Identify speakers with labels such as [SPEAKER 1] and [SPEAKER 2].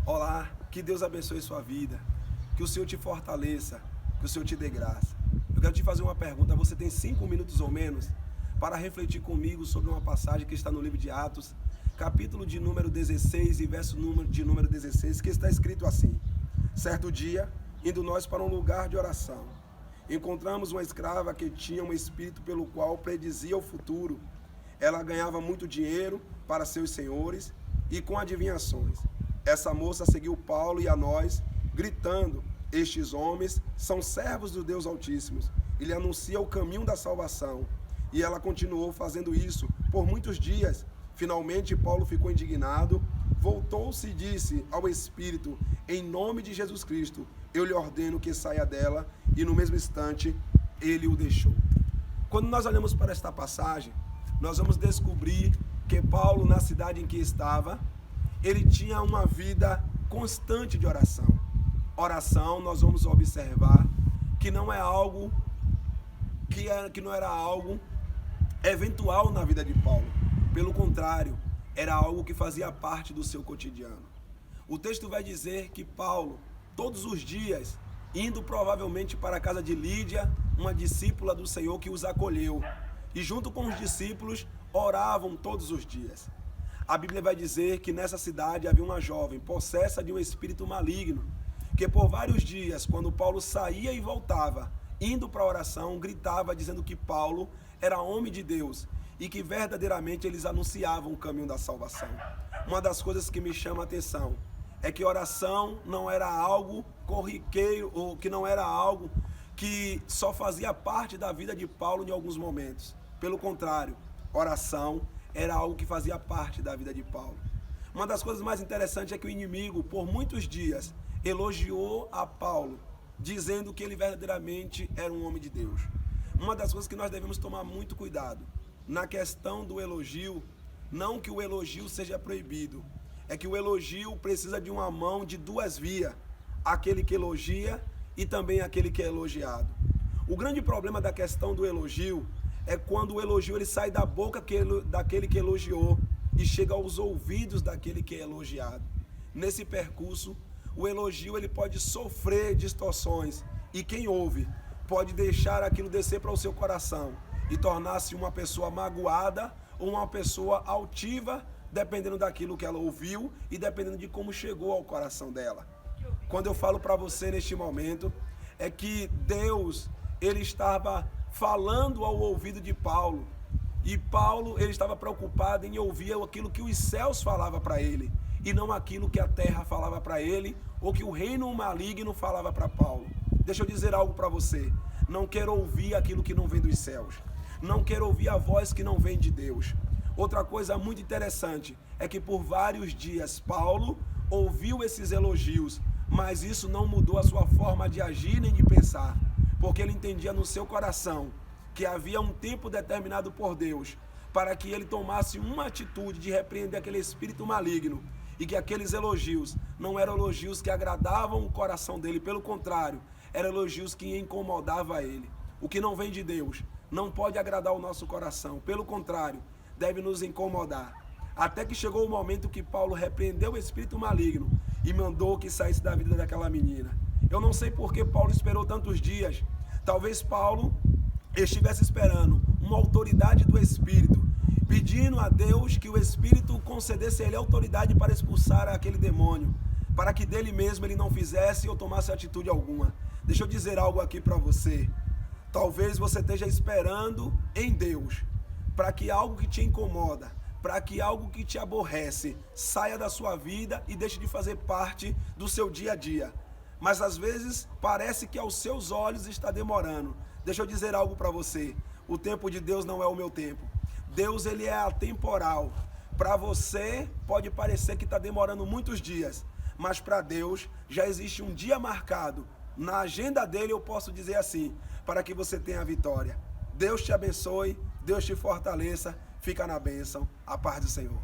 [SPEAKER 1] Olá, que Deus abençoe sua vida, que o Senhor te fortaleça, que o Senhor te dê graça. Eu quero te fazer uma pergunta, você tem 5 minutos ou menos para refletir comigo sobre uma passagem que está no livro de Atos, capítulo de número 16 e verso de número 16, que está escrito assim: certo dia, indo nós para um lugar de oração, encontramos uma escrava que tinha um espírito pelo qual predizia o futuro. Ela ganhava muito dinheiro para seus senhores e com adivinhações. Essa moça seguiu Paulo e a nós, gritando: estes homens são servos do Deus Altíssimo, e lhe anuncia o caminho da salvação. E ela continuou fazendo isso por muitos dias. Finalmente Paulo ficou indignado, voltou-se e disse ao espírito: em nome de Jesus Cristo, eu lhe ordeno que saia dela, e no mesmo instante ele o deixou. Quando nós olhamos para esta passagem, nós vamos descobrir que Paulo, na cidade em que estava, ele tinha uma vida constante de oração. Oração, nós vamos observar que não é algo que não era algo eventual na vida de Paulo. Pelo contrário, era algo que fazia parte do seu cotidiano. O texto vai dizer que Paulo, todos os dias, indo provavelmente para a casa de Lídia, uma discípula do Senhor que os acolheu, e junto com os discípulos, oravam todos os dias. A Bíblia vai dizer que nessa cidade havia uma jovem possessa de um espírito maligno, que por vários dias, quando Paulo saía e voltava, indo para a oração, gritava dizendo que Paulo era homem de Deus e que verdadeiramente eles anunciavam o caminho da salvação. Uma das coisas que me chama a atenção é que oração não era algo corriqueiro, ou que não era algo que só fazia parte da vida de Paulo em alguns momentos. Pelo contrário, oração era algo que fazia parte da vida de Paulo. Uma das coisas mais interessantes é que o inimigo, por muitos dias, elogiou a Paulo, dizendo que ele verdadeiramente era um homem de Deus. Uma das coisas que nós devemos tomar muito cuidado na questão do elogio, não que o elogio seja proibido, é que o elogio precisa de uma mão de duas vias, aquele que elogia e também aquele que é elogiado. O grande problema da questão do elogio é quando o elogio ele sai da boca daquele que elogiou e chega aos ouvidos daquele que é elogiado. Nesse percurso, o elogio ele pode sofrer distorções e quem ouve pode deixar aquilo descer para o seu coração e tornar-se uma pessoa magoada ou uma pessoa altiva, dependendo daquilo que ela ouviu e dependendo de como chegou ao coração dela. Quando eu falo para você neste momento, é que Deus, ele estava falando ao ouvido de Paulo, e Paulo, ele estava preocupado em ouvir aquilo que os céus falavam para ele, e não aquilo que a terra falava para ele, ou que o reino maligno falava para Paulo. Deixa eu dizer algo para você, não quero ouvir aquilo que não vem dos céus, não quero ouvir a voz que não vem de Deus. Outra coisa muito interessante é que por vários dias Paulo ouviu esses elogios, mas isso não mudou a sua forma de agir nem de pensar, porque ele entendia no seu coração que havia um tempo determinado por Deus para que ele tomasse uma atitude de repreender aquele espírito maligno, e que aqueles elogios não eram elogios que agradavam o coração dele, pelo contrário, eram elogios que incomodavam ele. O que não vem de Deus não pode agradar o nosso coração, pelo contrário, deve nos incomodar. Até que chegou o momento que Paulo repreendeu o espírito maligno e mandou que saísse da vida daquela menina. Eu não sei por que Paulo esperou tantos dias. Talvez Paulo estivesse esperando uma autoridade do Espírito, pedindo a Deus que o Espírito concedesse a ele autoridade para expulsar aquele demônio, para que dele mesmo ele não fizesse ou tomasse atitude alguma. Deixa eu dizer algo aqui para você. Talvez você esteja esperando em Deus para que algo que te incomoda, para que algo que te aborrece saia da sua vida e deixe de fazer parte do seu dia a dia. Mas às vezes parece que aos seus olhos está demorando. Deixa eu dizer algo para você. O tempo de Deus não é o meu tempo. Deus, ele é atemporal. Para você pode parecer que está demorando muitos dias, mas para Deus já existe um dia marcado. Na agenda dele eu posso dizer assim, para que você tenha a vitória. Deus te abençoe, Deus te fortaleça. Fica na bênção. A paz do Senhor.